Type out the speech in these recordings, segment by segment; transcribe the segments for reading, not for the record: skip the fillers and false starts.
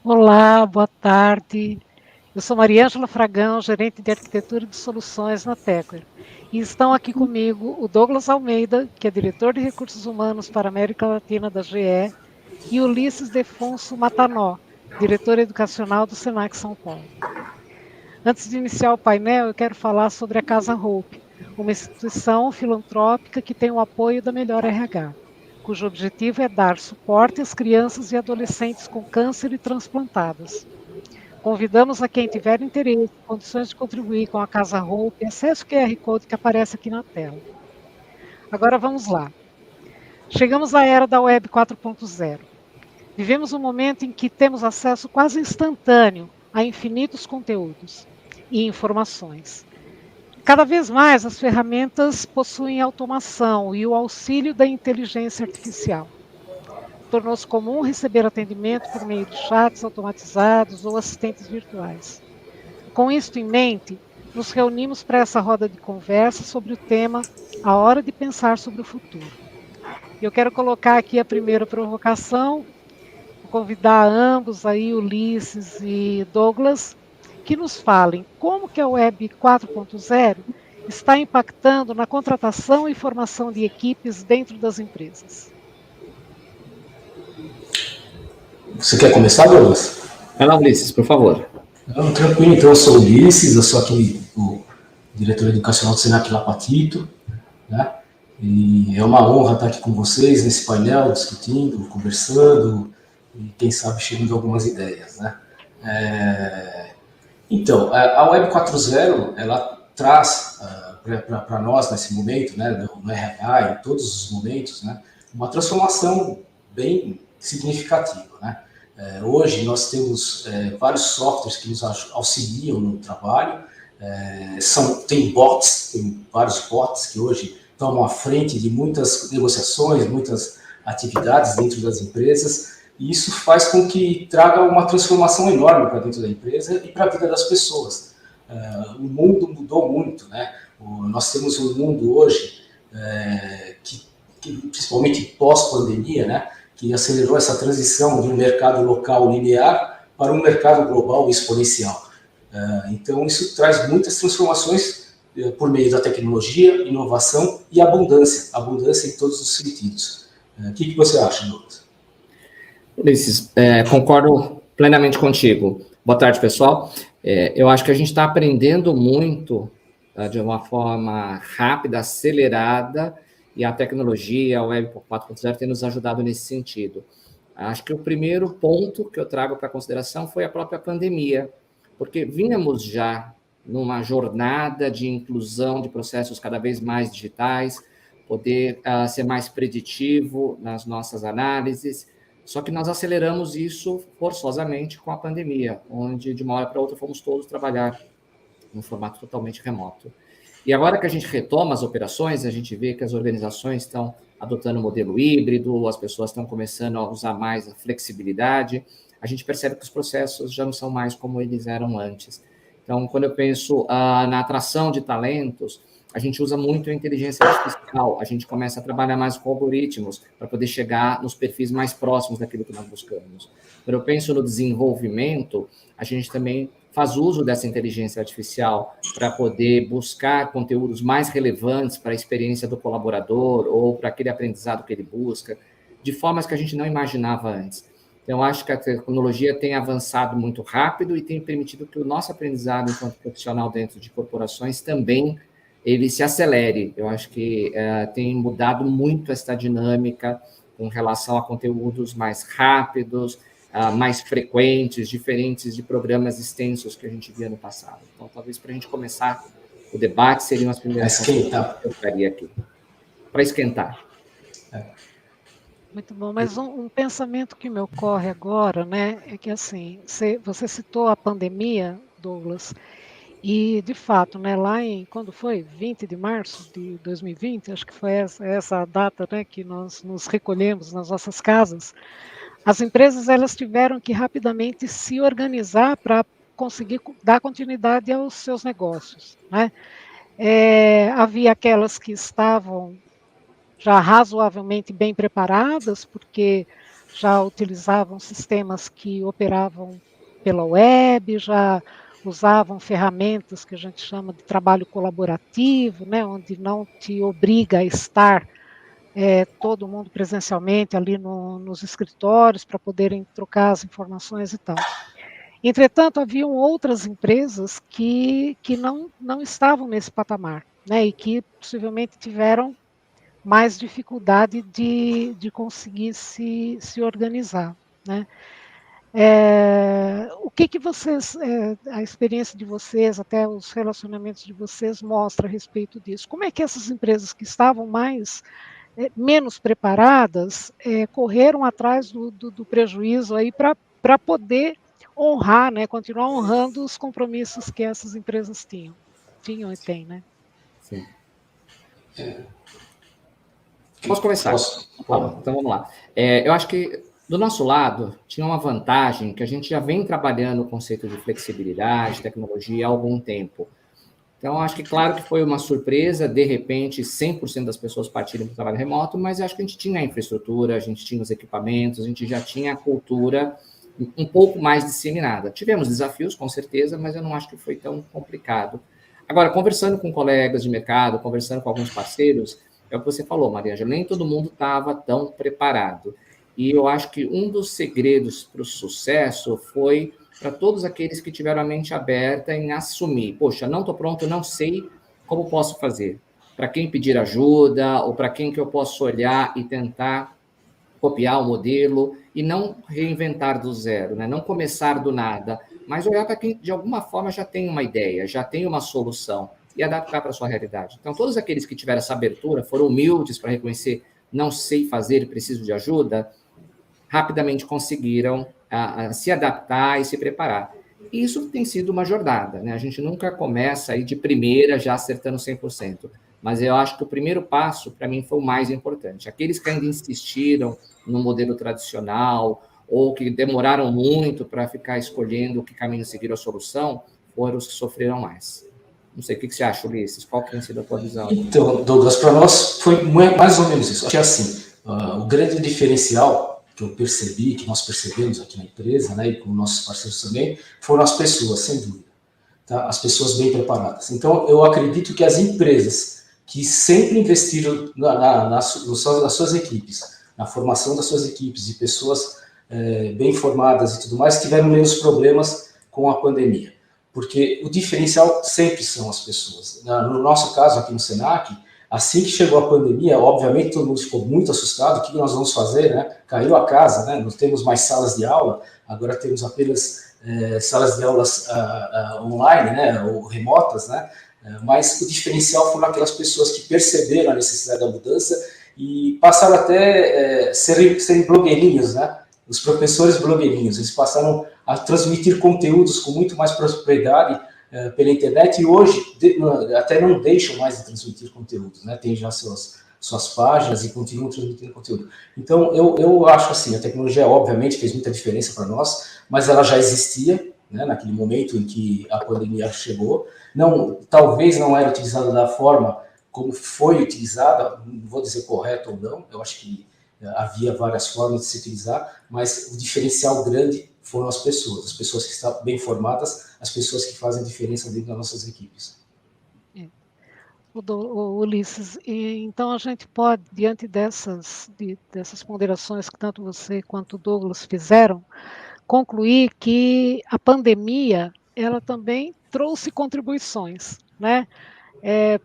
Olá, boa tarde. Eu sou Mariângela Fragão, gerente de arquitetura de soluções na Tecwer. E estão aqui comigo o Douglas Almeida, que é diretor de recursos humanos para a América Latina da GE, e Ulisses Defonso Matanó, diretor educacional do Senac São Paulo. Antes de iniciar o painel, eu quero falar sobre a Casa Hope, uma instituição filantrópica que tem o apoio da Melhor RH, cujo objetivo é dar suporte às crianças e adolescentes com câncer e transplantadas. Convidamos a quem tiver interesse, condições de contribuir com a Casa Hope, acesse o QR Code que aparece aqui na tela. Agora vamos lá. Chegamos à era da Web 4.0. Vivemos um momento em que temos acesso quase instantâneo a infinitos conteúdos e informações. Cada vez mais as ferramentas possuem automação e o auxílio da inteligência artificial. Tornou-se comum receber atendimento por meio de chats automatizados ou assistentes virtuais. Com isto em mente, nos reunimos para essa roda de conversa sobre o tema A Hora de Pensar sobre o Futuro. Eu quero colocar aqui a primeira provocação, vou convidar ambos aí, Ulisses e Douglas, que nos falem como que a Web 4.0 está impactando na contratação e formação de equipes dentro das empresas. Você quer começar, Douglas? Vai lá, Ulisses, por favor. Tranquilo, então eu sou o Ulisses, eu sou aqui o diretor educacional do Senac Lapatito, né? E é uma honra estar aqui com vocês nesse painel, discutindo, conversando e quem sabe chegando a algumas ideias, né? Então, a Web 4.0, ela traz para nós nesse momento, né, no RH, em todos os momentos, né, uma transformação bem significativa, né? Hoje nós temos vários softwares que nos auxiliam no trabalho, tem bots, tem vários bots que hoje tomam à frente de muitas negociações, muitas atividades dentro das empresas, e isso faz com que traga uma transformação enorme para dentro da empresa e para a vida das pessoas. O mundo mudou muito, né? Nós temos um mundo hoje que principalmente pós-pandemia, né, que acelerou essa transição de um mercado local linear para um mercado global exponencial. Então, isso traz muitas transformações por meio da tecnologia, inovação e abundância em todos os sentidos. O que você acha, Douglas? Ulisses, concordo plenamente contigo. Boa tarde, pessoal. Eu acho que a gente está aprendendo muito de uma forma rápida, acelerada, e a tecnologia, a Web 4.0 tem nos ajudado nesse sentido. Acho que o primeiro ponto que eu trago para consideração foi a própria pandemia, porque vínhamos já numa jornada de inclusão de processos cada vez mais digitais, poder ser mais preditivo nas nossas análises, só que nós aceleramos isso forçosamente com a pandemia, onde de uma hora para outra fomos todos trabalhar num formato totalmente remoto. E agora que a gente retoma as operações, a gente vê que as organizações estão adotando o modelo híbrido, as pessoas estão começando a usar mais a flexibilidade, a gente percebe que os processos já não são mais como eles eram antes. Então, quando eu penso na atração de talentos, a gente usa muito a inteligência artificial, a gente começa a trabalhar mais com algoritmos para poder chegar nos perfis mais próximos daquilo que nós buscamos. Quando eu penso no desenvolvimento, a gente também faz uso dessa inteligência artificial para poder buscar conteúdos mais relevantes para a experiência do colaborador ou para aquele aprendizado que ele busca, de formas que a gente não imaginava antes. Então, acho que a tecnologia tem avançado muito rápido e tem permitido que o nosso aprendizado enquanto profissional dentro de corporações também ele se acelere. Eu acho que tem mudado muito essa dinâmica com relação a conteúdos mais rápidos, mais frequentes, diferentes de programas extensos que a gente via no passado. Então, talvez para a gente começar o debate, seriam as primeiras coisas que eu faria aqui. Para esquentar. Muito bom, mas um pensamento que me ocorre agora, né, é que assim, você citou a pandemia, Douglas, e de fato, né, lá quando foi? 20 de março de 2020, acho que foi essa data, né, que nós nos recolhemos nas nossas casas, as empresas elas tiveram que rapidamente se organizar para conseguir dar continuidade aos seus negócios, né? Havia aquelas que estavam já razoavelmente bem preparadas, porque já utilizavam sistemas que operavam pela web, já usavam ferramentas que a gente chama de trabalho colaborativo, né, onde não te obriga a estar todo mundo presencialmente ali nos escritórios para poderem trocar as informações e tal. Entretanto, haviam outras empresas que não estavam nesse patamar, né, e que possivelmente tiveram mais dificuldade de conseguir se organizar, né? O que vocês, a experiência de vocês, até os relacionamentos de vocês mostra a respeito disso? Como é que essas empresas que estavam menos preparadas correram atrás do prejuízo aí para poder honrar, né, continuar honrando os compromissos que essas empresas tinham e têm, né? Sim. Posso começar? Posso? Então vamos lá. Eu acho que do nosso lado tinha uma vantagem que a gente já vem trabalhando o conceito de flexibilidade, tecnologia há algum tempo. Então, acho que claro que foi uma surpresa, de repente, 100% das pessoas partirem para o trabalho remoto, mas acho que a gente tinha a infraestrutura, a gente tinha os equipamentos, a gente já tinha a cultura um pouco mais disseminada. Tivemos desafios, com certeza, mas eu não acho que foi tão complicado. Agora, conversando com colegas de mercado, conversando com alguns parceiros, é o que você falou, Maria Ângela, nem todo mundo estava tão preparado. E eu acho que um dos segredos para o sucesso foi para todos aqueles que tiveram a mente aberta em assumir, poxa, não estou pronto, não sei como posso fazer. Para quem pedir ajuda, ou para quem que eu posso olhar e tentar copiar o modelo e não reinventar do zero, né? Não começar do nada, mas olhar para quem, de alguma forma, já tem uma ideia, já tem uma solução e adaptar para a sua realidade. Então, todos aqueles que tiveram essa abertura, foram humildes para reconhecer, não sei fazer, preciso de ajuda, rapidamente conseguiram se adaptar e se preparar. E isso tem sido uma jornada, né? A gente nunca começa aí de primeira já acertando 100%, mas eu acho que o primeiro passo, para mim, foi o mais importante. Aqueles que ainda insistiram no modelo tradicional ou que demoraram muito para ficar escolhendo que caminho seguir a solução, foram os que sofreram mais. Não sei, o que você acha, Ulisses? Qual que tem sido a tua visão? Então, Douglas, para nós foi mais ou menos isso. Acho que assim, o grande diferencial que eu percebi, que nós percebemos aqui na empresa, né, e com nossos parceiros também, foram as pessoas, sem dúvida. Tá? As pessoas bem preparadas. Então, eu acredito que as empresas que sempre investiram nas suas equipes, na formação das suas equipes, de pessoas bem formadas e tudo mais, tiveram menos problemas com a pandemia. Porque o diferencial sempre são as pessoas. No nosso caso, aqui no Senac, assim que chegou a pandemia, obviamente todo mundo ficou muito assustado, o que nós vamos fazer, né? Caiu a casa, né? Não temos mais salas de aula, agora temos apenas salas de aulas online, né? Ou remotas, né? Mas o diferencial foram aquelas pessoas que perceberam a necessidade da mudança e passaram até serem blogueirinhos, né? Os professores blogueirinhos, eles passaram a transmitir conteúdos com muito mais propriedade pela internet e hoje até não deixam mais de transmitir conteúdos, né? Tem já suas páginas e continuam transmitindo conteúdo. Então, eu acho assim, a tecnologia obviamente fez muita diferença para nós, mas ela já existia, né, naquele momento em que a pandemia chegou. Talvez não era utilizada da forma como foi utilizada, não vou dizer correto ou não, eu acho que havia várias formas de se utilizar, mas o diferencial grande foram as pessoas que estão bem formadas, as pessoas que fazem diferença dentro das nossas equipes. O Ulisses, então a gente pode, diante dessas ponderações que tanto você quanto o Douglas fizeram, concluir que a pandemia, ela também trouxe contribuições, né?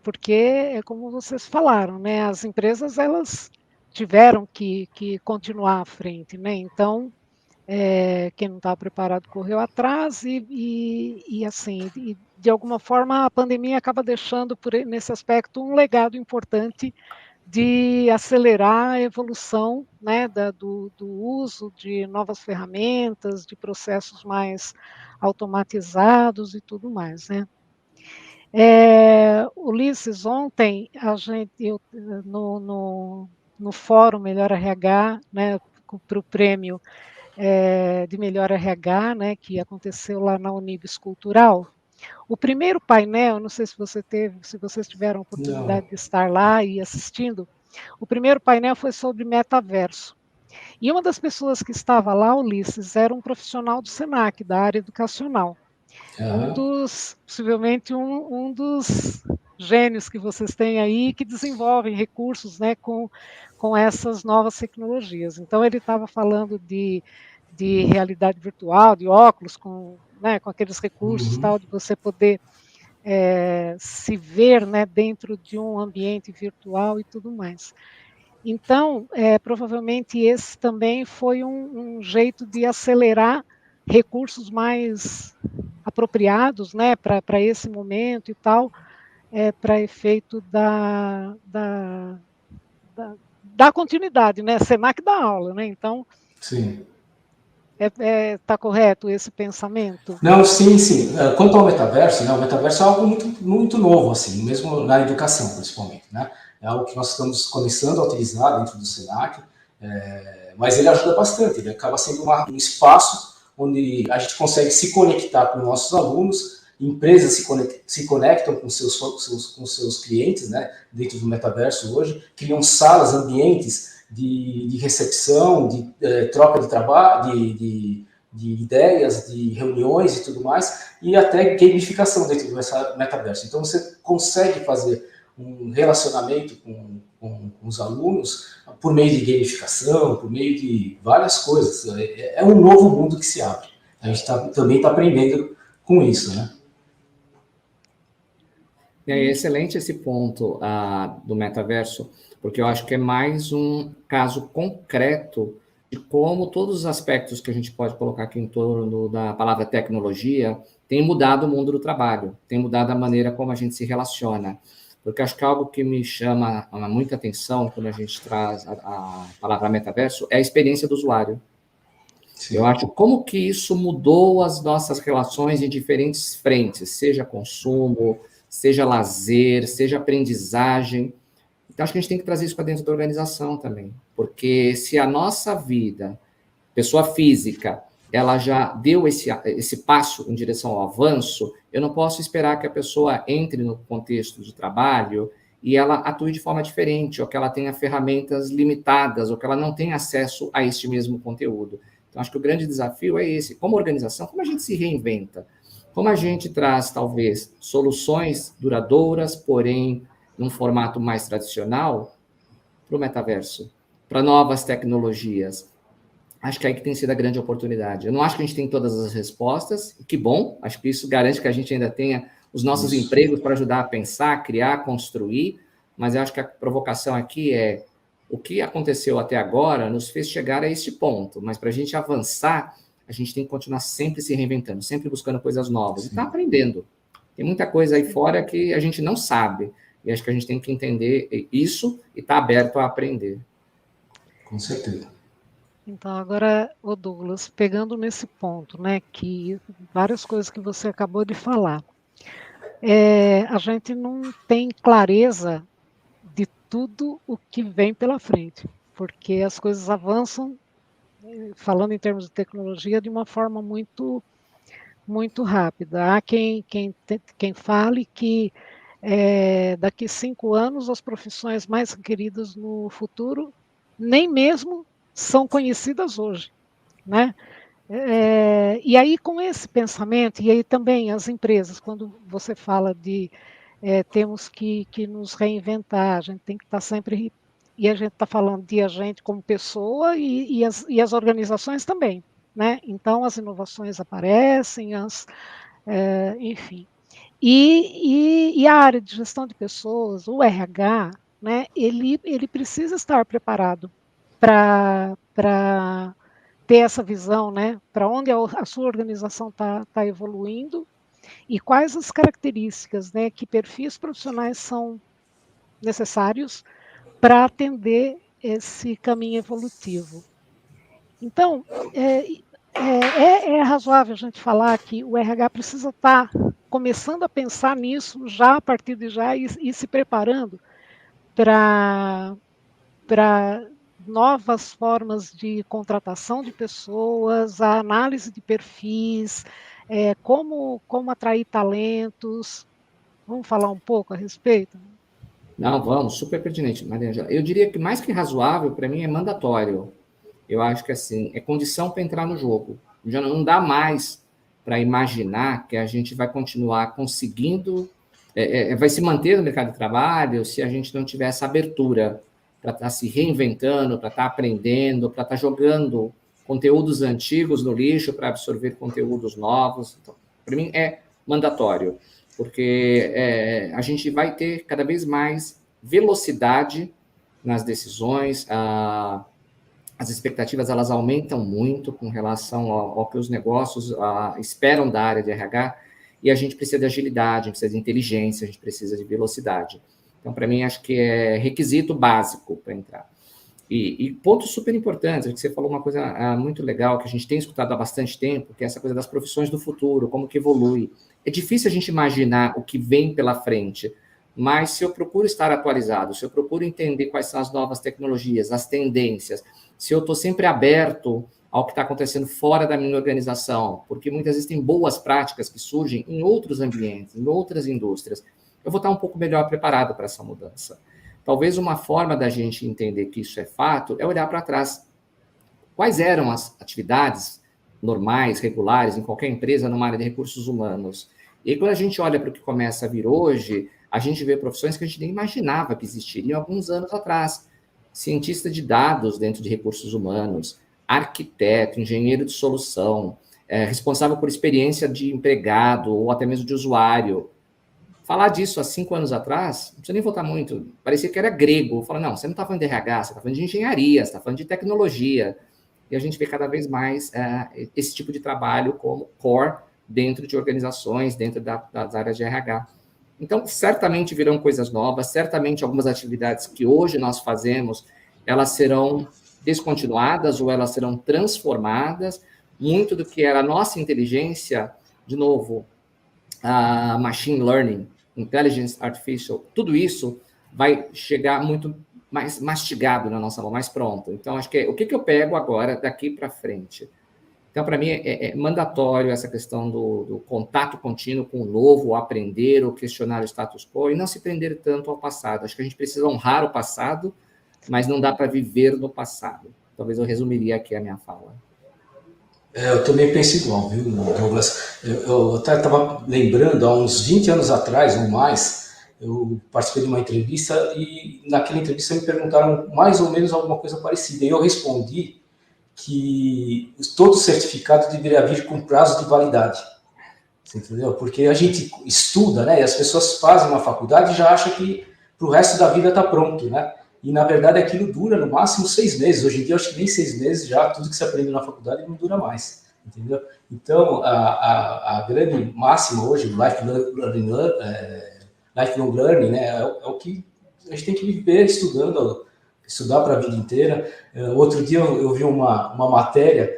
Porque é como vocês falaram, né? As empresas, elas tiveram que continuar à frente, né? Então, quem não estava preparado correu atrás e assim, de alguma forma a pandemia acaba deixando nesse aspecto um legado importante de acelerar a evolução, né, do uso de novas ferramentas, de processos mais automatizados e tudo mais, né? Ulisses, ontem no Fórum Melhor RH, né, para o prêmio de Melhor RH, né, que aconteceu lá na Unibis Cultural. O primeiro painel, não sei se vocês tiveram a oportunidade de estar lá e assistindo, o primeiro painel foi sobre metaverso. E uma das pessoas que estava lá, Ulisses, era um profissional do SENAC, da área educacional. Possivelmente um dos gênios que vocês têm aí, que desenvolvem recursos, né, com essas novas tecnologias. Então, ele estava falando de realidade virtual, de óculos, né, com aqueles recursos, tal, de você poder se ver, né, dentro de um ambiente virtual e tudo mais. Então, provavelmente esse também foi um jeito de acelerar recursos mais apropriados, né, para esse momento e tal, para efeito da continuidade, né? SENAC dá aula, né? Então, sim. Está correto esse pensamento? Não, sim, sim. Quanto ao metaverso, né, o metaverso é algo muito, muito novo, assim, mesmo na educação, principalmente, né? É algo que nós estamos começando a utilizar dentro do SENAC, mas ele ajuda bastante, ele acaba sendo um espaço onde a gente consegue se conectar com nossos alunos, empresas se conectam com seus clientes, né, dentro do metaverso hoje, criam salas, ambientes de recepção, de troca de trabalho, de ideias, de reuniões e tudo mais, e até gamificação dentro do metaverso. Então, você consegue fazer um relacionamento com os alunos por meio de gamificação, por meio de várias coisas. É um novo mundo que se abre. A gente também está aprendendo com isso, né? É excelente esse ponto do metaverso, porque eu acho que é mais um caso concreto de como todos os aspectos que a gente pode colocar aqui em torno da palavra tecnologia tem mudado o mundo do trabalho, tem mudado a maneira como a gente se relaciona. Porque acho que algo que me chama muita atenção quando a gente traz a palavra metaverso é a experiência do usuário. Sim. Eu acho como que isso mudou as nossas relações em diferentes frentes, seja consumo, seja lazer, seja aprendizagem. Então, acho que a gente tem que trazer isso para dentro da organização também, porque se a nossa vida, pessoa física, ela já deu esse passo em direção ao avanço, eu não posso esperar que a pessoa entre no contexto de trabalho e ela atue de forma diferente, ou que ela tenha ferramentas limitadas, ou que ela não tenha acesso a este mesmo conteúdo. Então, acho que o grande desafio é esse. Como organização, como a gente se reinventa? Como a gente traz, talvez, soluções duradouras, porém, num formato mais tradicional, para o metaverso, para novas tecnologias. Acho que aí que tem sido a grande oportunidade. Eu não acho que a gente tem todas as respostas, que bom, acho que isso garante que a gente ainda tenha os nossos empregos para ajudar a pensar, criar, construir, mas eu acho que a provocação aqui é o que aconteceu até agora nos fez chegar a este ponto, mas para a gente avançar, a gente tem que continuar sempre se reinventando, sempre buscando coisas novas, e está aprendendo. Tem muita coisa aí fora que a gente não sabe, e acho que a gente tem que entender isso e estar aberto a aprender. Com certeza. Então, agora, Douglas, pegando nesse ponto, né, que várias coisas que você acabou de falar, a gente não tem clareza de tudo o que vem pela frente, porque as coisas avançam, falando em termos de tecnologia, de uma forma muito, muito rápida. Há quem fale que daqui 5 anos as profissões mais requeridas no futuro nem mesmo são conhecidas hoje, né? E aí, com esse pensamento, e aí também as empresas, quando você fala de temos que nos reinventar, a gente tem que estar sempre. E a gente está falando de a gente como pessoa e as organizações também, né? Então, as inovações aparecem, enfim. E a área de gestão de pessoas, o RH, né, ele precisa estar preparado para ter essa visão, né, para onde a sua organização está evoluindo e quais as características, né, que perfis profissionais são necessários para atender esse caminho evolutivo. Então, é razoável a gente falar que o RH precisa estar começando a pensar nisso já a partir de já e se preparando para novas formas de contratação de pessoas, a análise de perfis, como atrair talentos. Vamos falar um pouco a respeito? Não, vamos, super pertinente, Maria Angela. Eu diria que mais que razoável, para mim, é mandatório. eu acho que assim, é condição para entrar no jogo. Já não dá mais para imaginar que a gente vai continuar conseguindo, vai se manter no mercado de trabalho se a gente não tiver essa abertura para estar se reinventando, para estar aprendendo, para estar jogando conteúdos antigos no lixo para absorver conteúdos novos. Então, para mim é mandatório, porque a gente vai ter cada vez mais velocidade nas decisões, as expectativas elas aumentam muito com relação ao que os negócios esperam da área de RH, e a gente precisa de agilidade, a gente precisa de inteligência, a gente precisa de velocidade. Então, para mim, acho que é requisito básico para entrar. E pontos super importantes, acho que você falou uma coisa muito legal, que a gente tem escutado há bastante tempo, que é essa coisa das profissões do futuro, como que evolui. É difícil a gente imaginar o que vem pela frente, mas se eu procuro estar atualizado, se eu procuro entender quais são as novas tecnologias, as tendências, se eu estou sempre aberto ao que está acontecendo fora da minha organização, porque muitas vezes tem boas práticas que surgem em outros ambientes, em outras indústrias, eu vou estar um pouco melhor preparado para essa mudança. Talvez uma forma da gente entender que isso é fato é olhar para trás. Quais eram as atividades normais, regulares, em qualquer empresa, numa área de recursos humanos? E aí, quando a gente olha para o que começa a vir hoje, a gente vê profissões que a gente nem imaginava que existiriam alguns anos atrás. Cientista de dados dentro de recursos humanos, arquiteto, engenheiro de solução, responsável por experiência de empregado ou até mesmo de usuário. Falar disso há 5 anos atrás, não precisa nem voltar muito, parecia que era grego. Fala, não, você não está falando de RH, você está falando de engenharia, você está falando de tecnologia. E a gente vê cada vez mais esse tipo de trabalho como core dentro de organizações, dentro das áreas de RH. Então, certamente virão coisas novas, certamente algumas atividades que hoje nós fazemos, elas serão descontinuadas ou elas serão transformadas. Muito do que era a nossa inteligência, de novo, a machine learning, intelligence artificial, tudo isso vai chegar muito mais mastigado na nossa mão, mais pronto. Então, acho que o que eu pego agora, daqui para frente? Então, para mim, é mandatório essa questão do contato contínuo com o novo, o aprender, o questionar o status quo, e não se prender tanto ao passado. Acho que a gente precisa honrar o passado, mas não dá para viver no passado. Talvez eu resumiria aqui a minha fala. Eu também penso igual, viu, Douglas? Eu até estava lembrando, há uns 20 anos atrás, ou mais, eu participei de uma entrevista e naquela entrevista me perguntaram mais ou menos alguma coisa parecida. E eu respondi que todo certificado deveria vir com prazo de validade, você entendeu? Porque a gente estuda, né, e as pessoas fazem uma faculdade e já acham que para o resto da vida está pronto, né? E na verdade aquilo dura no máximo 6 meses. Hoje em dia eu acho que nem 6 meses já, tudo que você aprende na faculdade não dura mais, entendeu? Então a grande máxima hoje, lifelong learning, né, é o que a gente tem que viver estudando, estudar para a vida inteira. Outro dia eu vi uma matéria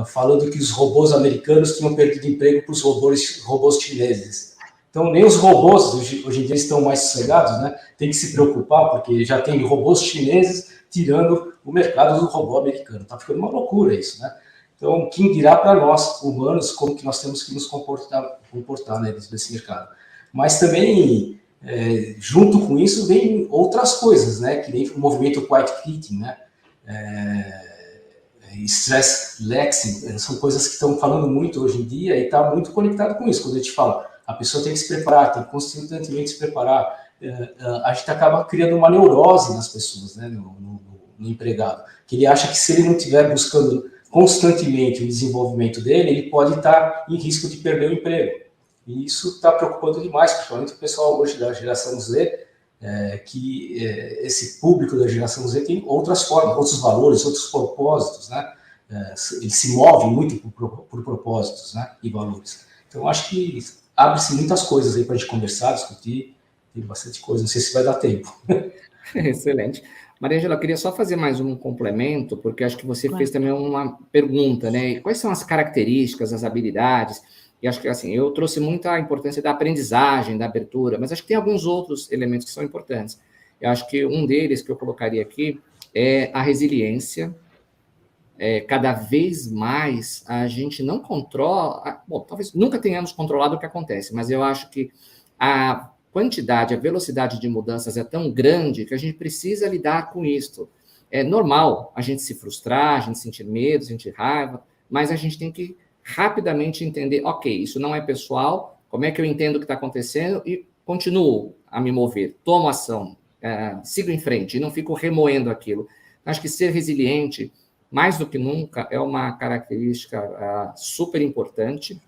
falando que os robôs americanos tinham perdido emprego para os robôs chineses. Então, nem os robôs hoje em dia estão mais sossegados, né? Tem que se preocupar, porque já tem robôs chineses tirando o mercado do robô americano. Está ficando uma loucura isso, né? Então, quem dirá para nós, humanos, como que nós temos que nos comportar né, nesse mercado. Mas também, junto com isso, vem outras coisas, né? Que nem o movimento quiet quitting, né? Stress lexing, são coisas que estão falando muito hoje em dia e está muito conectado com isso. Quando a gente fala, a pessoa tem que se preparar, tem que constantemente se preparar, a gente acaba criando uma neurose nas pessoas, né, no empregado, que ele acha que se ele não estiver buscando constantemente o desenvolvimento dele, ele pode estar em risco de perder o emprego. E isso está preocupando demais, principalmente o pessoal hoje da geração Z, que esse público da geração Z tem outras formas, outros valores, outros propósitos, né? Ele se move muito por propósitos, né? E valores. Então, acho que abre-se muitas coisas aí para a gente conversar, discutir, tem bastante coisa, não sei se vai dar tempo. Excelente. Maria Angela, eu queria só fazer mais um complemento, porque acho que você fez também uma pergunta, né? Quais são as características, as habilidades? E acho que, assim, eu trouxe muita importância da aprendizagem, da abertura, mas acho que tem alguns outros elementos que são importantes. Eu acho que um deles que eu colocaria aqui é a resiliência. Cada vez mais a gente não controla... Bom, talvez nunca tenhamos controlado o que acontece, mas eu acho que a quantidade, a velocidade de mudanças é tão grande que a gente precisa lidar com isso. É normal a gente se frustrar, a gente sentir medo, sentir raiva, mas a gente tem que rapidamente entender, ok, isso não é pessoal, como é que eu entendo o que está acontecendo e continuo a me mover, tomo ação, sigo em frente e não fico remoendo aquilo. Acho que ser resiliente, mais do que nunca, é uma característica super importante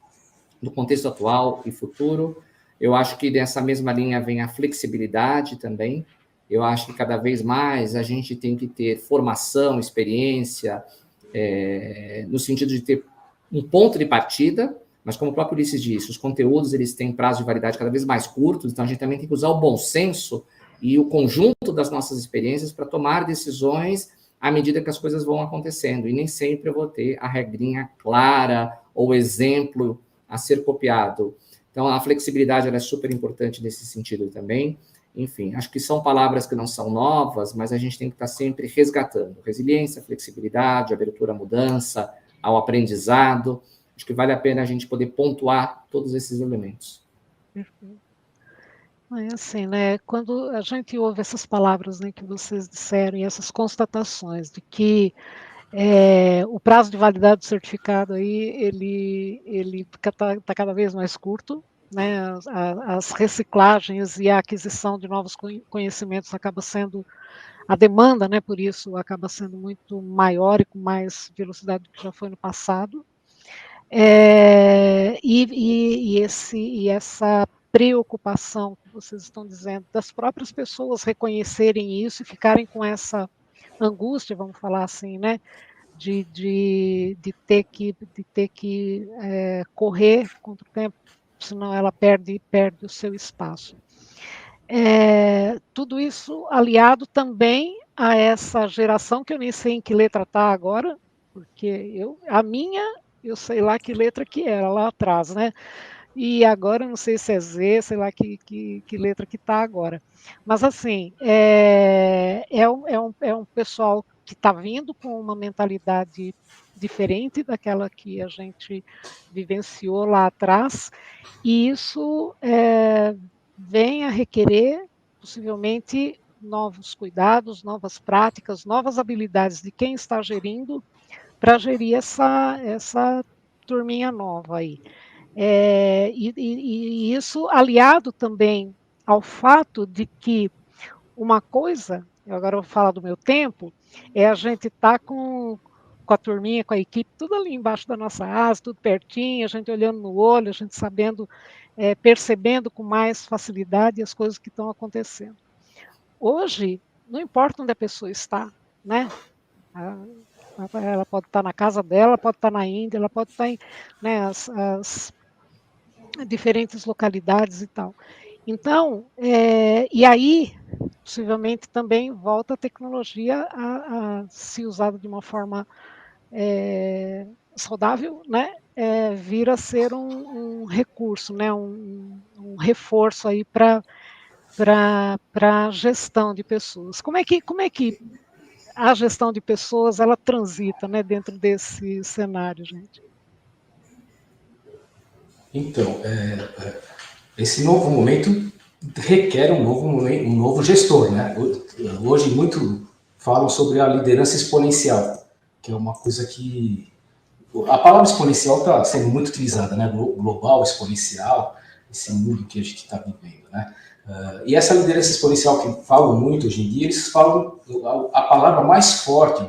no contexto atual e futuro. Eu acho que dessa mesma linha vem a flexibilidade também. Eu acho que cada vez mais a gente tem que ter formação, experiência, no sentido de ter um ponto de partida, mas como o próprio Ulisses disse, os conteúdos eles têm prazo de validade cada vez mais curtos, então a gente também tem que usar o bom senso e o conjunto das nossas experiências para tomar decisões à medida que as coisas vão acontecendo. E nem sempre eu vou ter a regrinha clara ou exemplo a ser copiado. Então, a flexibilidade ela é super importante nesse sentido também. Enfim, acho que são palavras que não são novas, mas a gente tem que estar sempre resgatando. Resiliência, flexibilidade, abertura à mudança, ao aprendizado. Acho que vale a pena a gente poder pontuar todos esses elementos. É assim, né? Quando a gente ouve essas palavras, né, que vocês disseram e essas constatações de que o prazo de validade do certificado aí ele tá cada vez mais curto, né? As reciclagens e a aquisição de novos conhecimentos acaba sendo a demanda, né? Por isso acaba sendo muito maior e com mais velocidade do que já foi no passado. E essa preocupação que vocês estão dizendo das próprias pessoas reconhecerem isso e ficarem com essa angústia, vamos falar assim, né, de ter que correr contra o tempo, senão ela perde o seu espaço. Tudo isso aliado também a essa geração que eu nem sei em que letra está agora, porque eu sei lá que letra que era lá atrás, né? E agora eu não sei se é Z, sei lá que letra que está agora. Mas assim, é um pessoal que está vindo com uma mentalidade diferente daquela que a gente vivenciou lá atrás, e isso vem a requerer, possivelmente, novos cuidados, novas práticas, novas habilidades de quem está gerindo para gerir essa turminha nova aí. E isso aliado também ao fato de que uma coisa, eu agora vou falar do meu tempo, é a gente estar com a turminha, com a equipe, tudo ali embaixo da nossa asa, tudo pertinho, a gente olhando no olho, a gente sabendo, percebendo com mais facilidade as coisas que estão acontecendo. Hoje, não importa onde a pessoa está, né? Ela pode estar na casa dela, pode estar na Índia, ela pode estar em, né, as diferentes localidades e tal. Então, e aí, possivelmente também volta a tecnologia a ser usada de uma forma saudável, né? Vir a ser um recurso, né? Um reforço aí para a gestão de pessoas. Como é que a gestão de pessoas ela transita, né, dentro desse cenário, gente? Então, esse novo momento requer um novo gestor, né? Hoje muito falam sobre a liderança exponencial, que é uma coisa que a palavra exponencial está sendo muito utilizada, né? Global, exponencial, esse mundo que a gente está vivendo, né? E essa liderança exponencial que falam muito hoje em dia, eles falam a palavra mais forte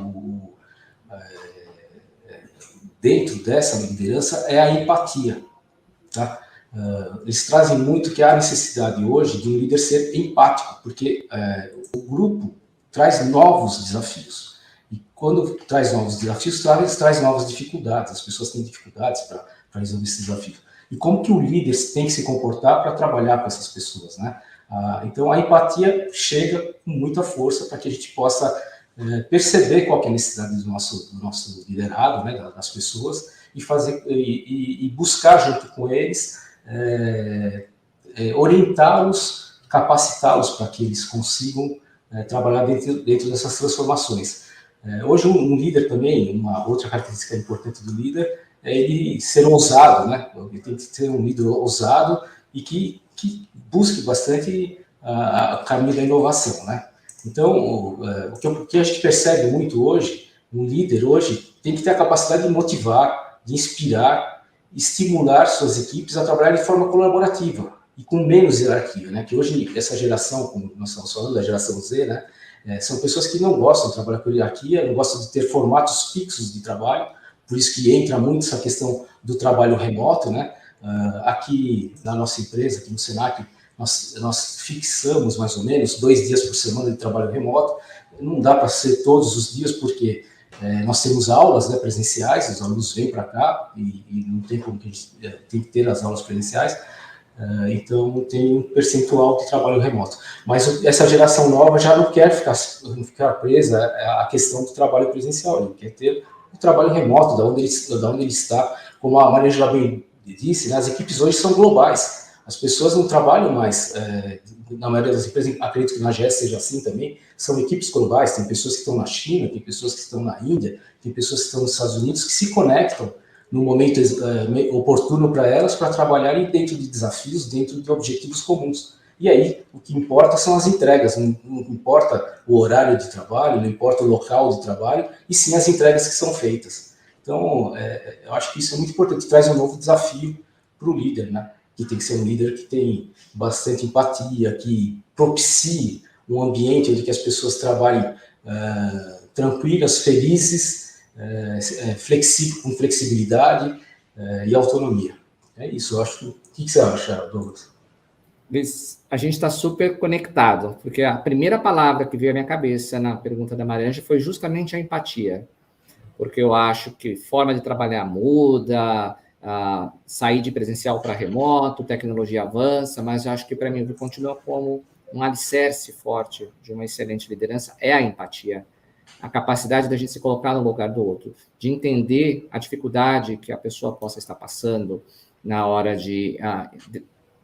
dentro dessa liderança é a empatia, tá? Eles trazem muito que há necessidade hoje de um líder ser empático, porque o grupo traz novos desafios. E quando traz novos desafios, traz novas dificuldades. As pessoas têm dificuldades para resolver esses desafios. E como que o líder tem que se comportar para trabalhar com essas pessoas, né? Então, a empatia chega com muita força para que a gente possa perceber qual que é a necessidade do nosso liderado, né, das pessoas, e buscar junto com eles orientá-los, capacitá-los para que eles consigam trabalhar dentro dessas transformações. Hoje, um líder também, uma outra característica importante do líder é ele ser ousado, né? Ele tem que ser um líder ousado e que busque bastante o caminho da inovação, né? Então, o que a gente percebe muito hoje, um líder hoje tem que ter a capacidade de motivar, de inspirar, estimular suas equipes a trabalhar de forma colaborativa e com menos hierarquia, né? Que hoje essa geração, como nós estamos falando, da geração Z, né? São pessoas que não gostam de trabalhar com hierarquia, não gostam de ter formatos fixos de trabalho, por isso que entra muito essa questão do trabalho remoto, né? Aqui na nossa empresa, aqui no Senac, nós fixamos mais ou menos 2 dias por semana de trabalho remoto. Não dá para ser todos os dias, porque nós temos aulas, né, presenciais, os alunos vêm para cá e não tem como que a gente tem que ter as aulas presenciais. Então tem um percentual de trabalho remoto. Mas essa geração nova já não quer ficar presa à questão do trabalho presencial, ele quer ter o trabalho remoto, da onde ele está. Como a Maria já bem disse, né, as equipes hoje são globais. As pessoas não trabalham mais, na maioria das empresas, acredito que na GES seja assim também, são equipes globais, tem pessoas que estão na China, tem pessoas que estão na Índia, tem pessoas que estão nos Estados Unidos, que se conectam no momento oportuno para elas, para trabalharem dentro de desafios, dentro de objetivos comuns. E aí, o que importa são as entregas, não importa o horário de trabalho, não importa o local de trabalho, e sim as entregas que são feitas. Então, eu acho que isso é muito importante, traz um novo desafio para o líder, né? Que tem que ser um líder que tem bastante empatia, que propicie um ambiente onde que as pessoas trabalhem tranquilas, felizes, com flexibilidade e autonomia. É isso, eu acho. O que você acha, Douglas? A gente está super conectado, porque a primeira palavra que veio à minha cabeça na pergunta da Mariângela foi justamente a empatia, porque eu acho que forma de trabalhar muda, sair de presencial para remoto, tecnologia avança, mas eu acho que para mim o que continua como um alicerce forte de uma excelente liderança é a empatia, a capacidade da gente se colocar no lugar do outro, de entender a dificuldade que a pessoa possa estar passando na hora de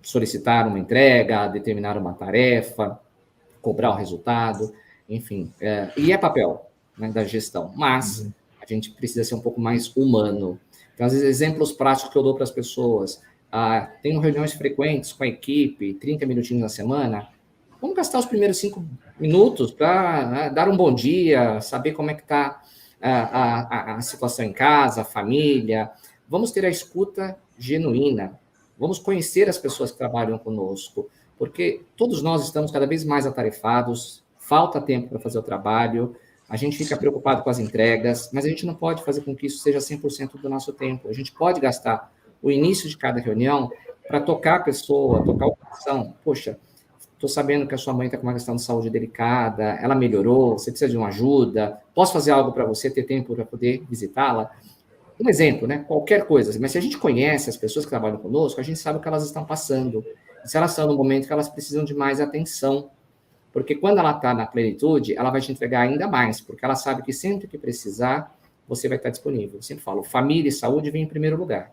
solicitar uma entrega, determinar uma tarefa, cobrar o resultado, enfim, e é papel, né, da gestão, mas a gente precisa ser um pouco mais humano. Então, às vezes, exemplos práticos que eu dou para as pessoas, tenho reuniões frequentes com a equipe, 30 minutinhos na semana, vamos gastar os primeiros 5 minutos para dar um bom dia, saber como é que está a situação em casa, a família, vamos ter a escuta genuína, vamos conhecer as pessoas que trabalham conosco, porque todos nós estamos cada vez mais atarefados, falta tempo para fazer o trabalho, a gente fica preocupado com as entregas, mas a gente não pode fazer com que isso seja 100% do nosso tempo. A gente pode gastar o início de cada reunião para tocar a pessoa, tocar o coração. Poxa, estou sabendo que a sua mãe está com uma questão de saúde delicada, ela melhorou, você precisa de uma ajuda, posso fazer algo para você ter tempo para poder visitá-la? Um exemplo, né? Qualquer coisa. Mas se a gente conhece as pessoas que trabalham conosco, a gente sabe o que elas estão passando. Se elas estão no momento que elas precisam de mais atenção. Porque quando ela está na plenitude, ela vai te entregar ainda mais, porque ela sabe que sempre que precisar, você vai estar disponível. Eu sempre falo, família e saúde vem em primeiro lugar.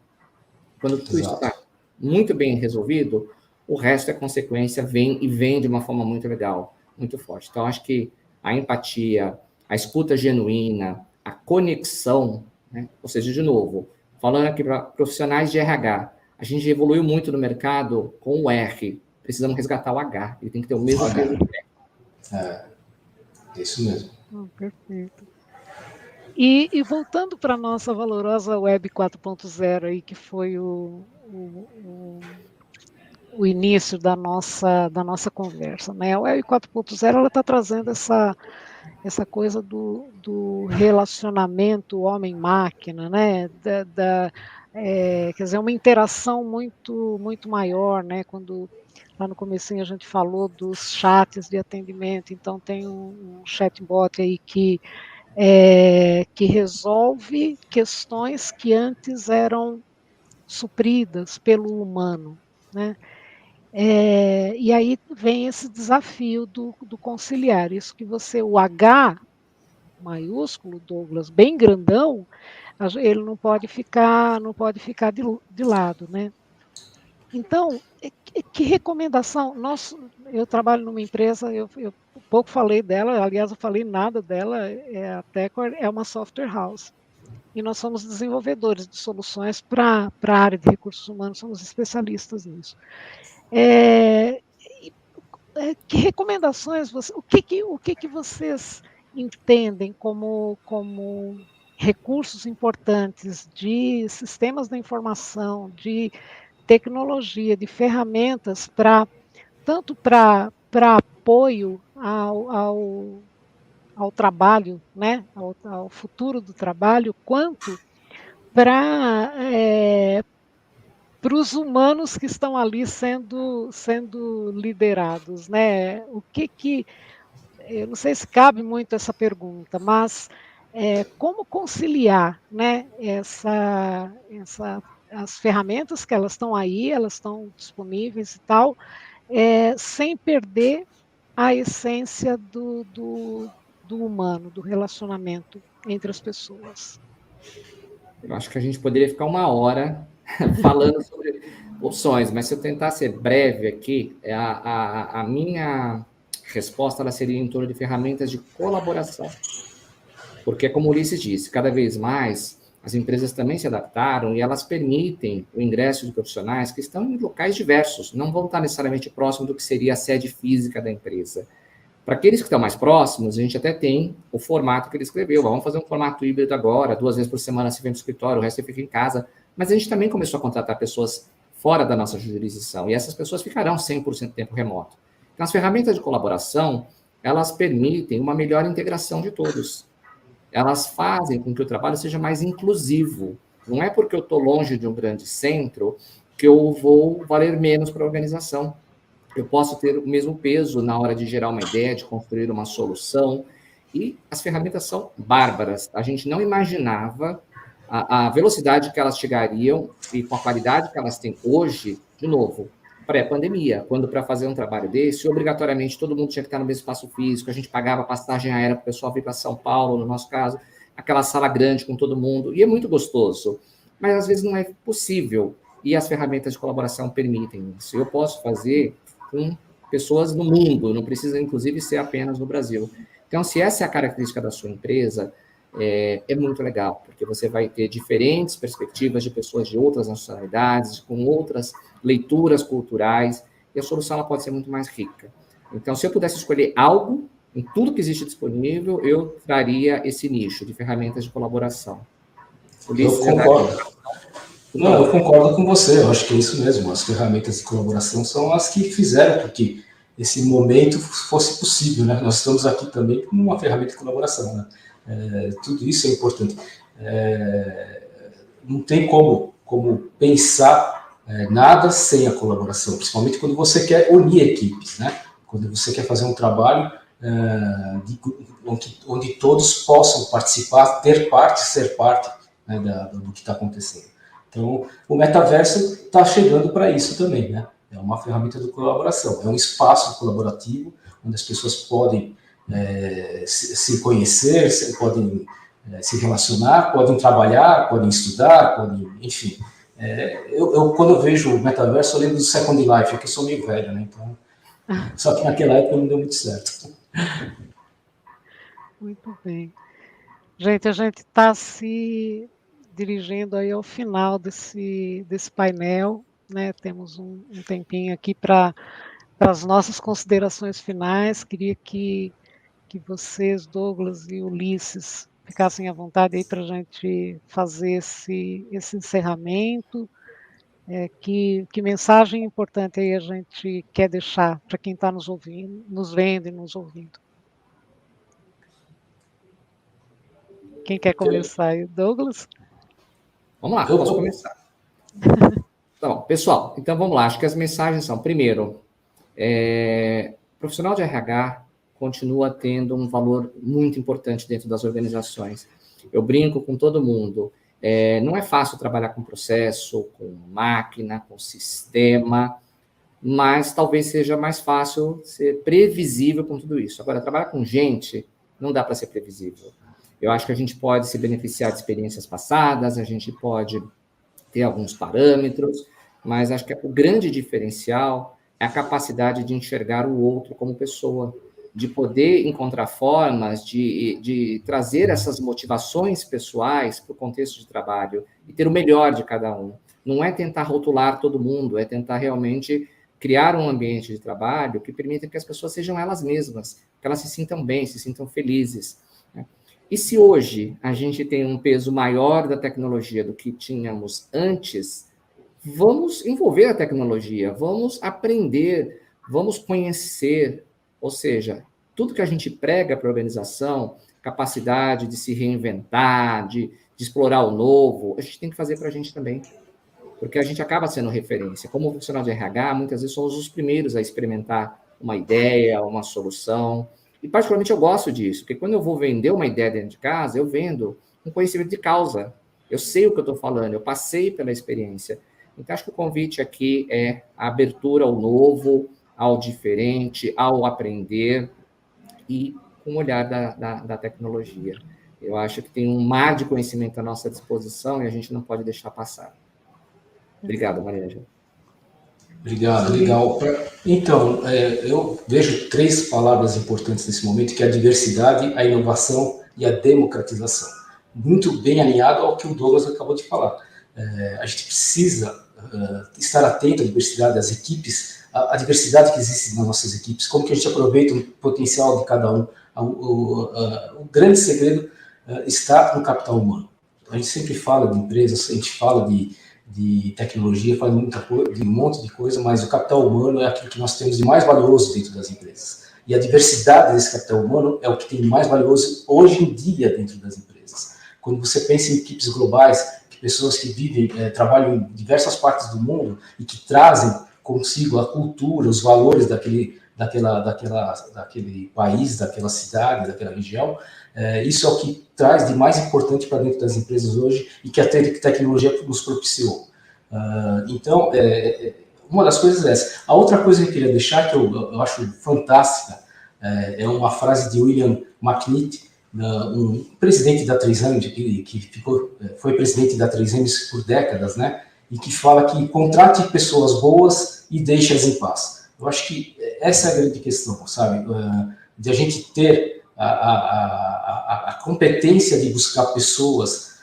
Quando tudo isso está muito bem resolvido, o resto é consequência, vem de uma forma muito legal, muito forte. Então, acho que a empatia, a escuta genuína, a conexão, né? Ou seja, de novo, falando aqui para profissionais de RH, a gente evoluiu muito no mercado com o R, precisamos resgatar o H, ele tem que ter o mesmo peso. É isso mesmo. Perfeito. E voltando para a nossa valorosa Web 4.0 aí, que foi o início da nossa conversa, né? A Web 4.0 ela está trazendo essa coisa do relacionamento homem-máquina, né? Quer dizer, uma interação muito, muito maior, né? Quando lá no comecinho a gente falou dos chats de atendimento, então tem um chatbot aí que resolve questões que antes eram supridas pelo humano, né? E aí vem esse desafio do conciliar, isso que o H maiúsculo, Douglas, bem grandão, ele não pode ficar de lado, né? Então, que recomendação? Eu trabalho numa empresa, eu pouco falei dela, aliás, eu falei nada dela, a Tecor é uma software house. E nós somos desenvolvedores de soluções para a área de recursos humanos, somos especialistas nisso. que recomendações, o que vocês entendem como recursos importantes de sistemas da informação, de tecnologia, de ferramentas tanto para apoio ao trabalho, né, ao futuro do trabalho, quanto para os humanos que estão ali sendo liderados, né? Eu não sei se cabe muito essa pergunta, mas como conciliar, né, as ferramentas que elas estão aí, elas estão disponíveis e tal, sem perder a essência do humano, do relacionamento entre as pessoas. Eu acho que a gente poderia ficar uma hora falando sobre opções, mas se eu tentar ser breve aqui, a minha resposta ela seria em torno de ferramentas de colaboração. Porque, como o Ulisses disse, cada vez mais as empresas também se adaptaram e elas permitem o ingresso de profissionais que estão em locais diversos, não vão estar necessariamente próximo do que seria a sede física da empresa. Para aqueles que estão mais próximos, a gente até tem o formato que ele escreveu. Vamos fazer um formato híbrido agora, 2 vezes por semana você vem para o escritório, o resto você fica em casa. Mas a gente também começou a contratar pessoas fora da nossa jurisdição, e essas pessoas ficarão 100% tempo remoto. Então, as ferramentas de colaboração, elas permitem uma melhor integração de todos. Elas fazem com que o trabalho seja mais inclusivo. Não é porque eu estou longe de um grande centro que eu vou valer menos para a organização. Eu posso ter o mesmo peso na hora de gerar uma ideia, de construir uma solução. E as ferramentas são bárbaras. A gente não imaginava a velocidade que elas chegariam e com a qualidade que elas têm hoje, de novo, pré-pandemia, quando para fazer um trabalho desse, obrigatoriamente todo mundo tinha que estar no mesmo espaço físico, a gente pagava passagem aérea para o pessoal vir para São Paulo, no nosso caso, aquela sala grande com todo mundo, e é muito gostoso, mas às vezes não é possível, e as ferramentas de colaboração permitem isso. Eu posso fazer com pessoas no mundo, não precisa inclusive ser apenas no Brasil. Então, se essa é a característica da sua empresa, é muito legal, porque você vai ter diferentes perspectivas de pessoas de outras nacionalidades, com outras leituras culturais, e a solução ela pode ser muito mais rica. Então, se eu pudesse escolher algo, em tudo que existe disponível, eu traria esse nicho de ferramentas de colaboração. Eu concordo. Não, eu concordo com você, eu acho que é isso mesmo. As ferramentas de colaboração são as que fizeram com que esse momento fosse possível, né? Nós estamos aqui também com uma ferramenta de colaboração, né? Tudo isso é importante. Não tem como pensar nada sem a colaboração, principalmente quando você quer unir equipes, né? Quando você quer fazer um trabalho onde todos possam participar, ter parte, ser parte, né, do que está acontecendo. Então, o metaverso está chegando para isso também, né? É uma ferramenta de colaboração, é um espaço colaborativo onde as pessoas podem se conhecer, podem se relacionar, podem trabalhar, podem estudar, podem, enfim. Quando eu vejo o metaverso, eu lembro do Second Life, porque eu sou meio velho, né? Então, só que naquela época não deu muito certo. Muito bem. Gente, a gente está se dirigindo aí ao final desse painel, né? Temos um tempinho aqui para as nossas considerações finais. Queria que vocês, Douglas e Ulisses, ficassem à vontade aí para a gente fazer esse encerramento. Que mensagem importante aí a gente quer deixar para quem está nos ouvindo, nos vendo e nos ouvindo? Quem quer começar aí? Douglas? Vamos lá, posso começar. Tá bom, pessoal, então vamos lá. Acho que as mensagens são, primeiro, profissional de RH continua tendo um valor muito importante dentro das organizações. Eu brinco com todo mundo. Não é fácil trabalhar com processo, com máquina, com sistema, mas talvez seja mais fácil ser previsível com tudo isso. Agora, trabalhar com gente não dá para ser previsível. Eu acho que a gente pode se beneficiar de experiências passadas, a gente pode ter alguns parâmetros, mas acho que o grande diferencial é a capacidade de enxergar o outro como pessoa, de poder encontrar formas de trazer essas motivações pessoais para o contexto de trabalho e ter o melhor de cada um. Não é tentar rotular todo mundo, é tentar realmente criar um ambiente de trabalho que permita que as pessoas sejam elas mesmas, que elas se sintam bem, se sintam felizes. Né? E se hoje a gente tem um peso maior da tecnologia do que tínhamos antes, vamos envolver a tecnologia, vamos aprender, vamos conhecer, ou seja, tudo que a gente prega para a organização, capacidade de se reinventar, de explorar o novo, a gente tem que fazer para a gente também. Porque a gente acaba sendo referência. Como profissional de RH, muitas vezes somos os primeiros a experimentar uma ideia, uma solução. E, particularmente, eu gosto disso, porque quando eu vou vender uma ideia dentro de casa, eu vendo um conhecimento de causa. Eu sei o que eu estou falando, eu passei pela experiência. Então, acho que o convite aqui é a abertura ao novo, ao diferente, ao aprender e com o olhar da tecnologia. Eu acho que tem um mar de conhecimento à nossa disposição e a gente não pode deixar passar. Obrigado, Maria Ângela. Obrigado, legal. Então, eu vejo 3 palavras importantes nesse momento, que é a diversidade, a inovação e a democratização. Muito bem alinhado ao que o Douglas acabou de falar. A gente precisa estar atento à diversidade das equipes, a diversidade que existe nas nossas equipes, como que a gente aproveita o potencial de cada um. O grande segredo está no capital humano. A gente sempre fala de empresas, a gente fala de tecnologia, faz de um monte de coisa, mas o capital humano é aquilo que nós temos de mais valioso dentro das empresas. E a diversidade desse capital humano é o que tem de mais valioso hoje em dia dentro das empresas. Quando você pensa em equipes globais, pessoas que vivem, trabalham em diversas partes do mundo e que trazem consigo a cultura, os valores daquele país, daquela cidade, daquela região, isso é o que traz de mais importante para dentro das empresas hoje e que a tecnologia nos propiciou. Então, uma das coisas é essa. A outra coisa que eu queria deixar, que eu acho fantástica, é uma frase de William McNitt, um presidente da 3M, que foi presidente da 3M por décadas, né? E que fala que contrate pessoas boas e deixe-as em paz. Eu acho que essa é a grande questão, sabe? De a gente ter a competência de buscar pessoas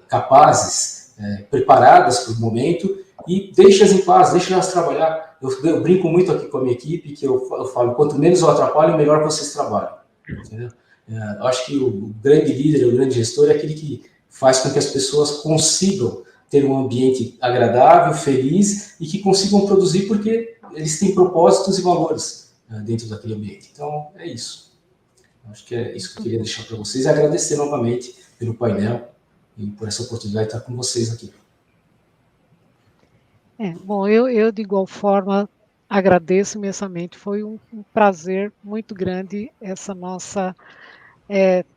capazes, preparadas para o momento e deixe-as em paz, deixe-as trabalhar. Eu brinco muito aqui com a minha equipe, que eu falo, quanto menos eu atrapalho, melhor vocês trabalham. Entendeu? Eu acho que o grande líder, o grande gestor é aquele que faz com que as pessoas consigam ter um ambiente agradável, feliz e que consigam produzir porque eles têm propósitos e valores dentro daquele ambiente. Então, é isso. Acho que é isso que eu queria deixar para vocês e agradecer novamente pelo painel e por essa oportunidade de estar com vocês aqui. Bom, eu de igual forma agradeço imensamente, foi um prazer muito grande essa nossa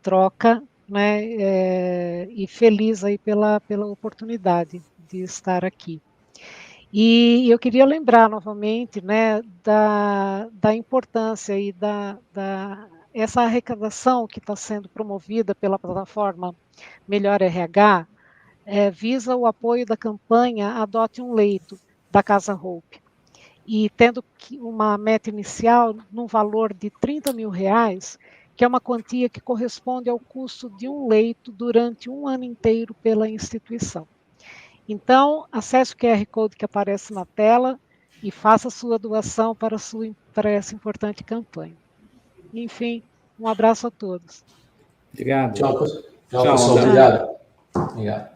troca, né, e feliz aí pela oportunidade de estar aqui. E eu queria lembrar novamente, né, da importância e essa arrecadação que está sendo promovida pela plataforma Melhor RH, visa o apoio da campanha Adote um Leito, da Casa Hope. E tendo uma meta inicial no valor de R$30 mil, que é uma quantia que corresponde ao custo de um leito durante um ano inteiro pela instituição. Então, acesse o QR Code que aparece na tela e faça sua doação para essa importante campanha. Enfim, um abraço a todos. Obrigado. Tchau pessoal. Obrigado.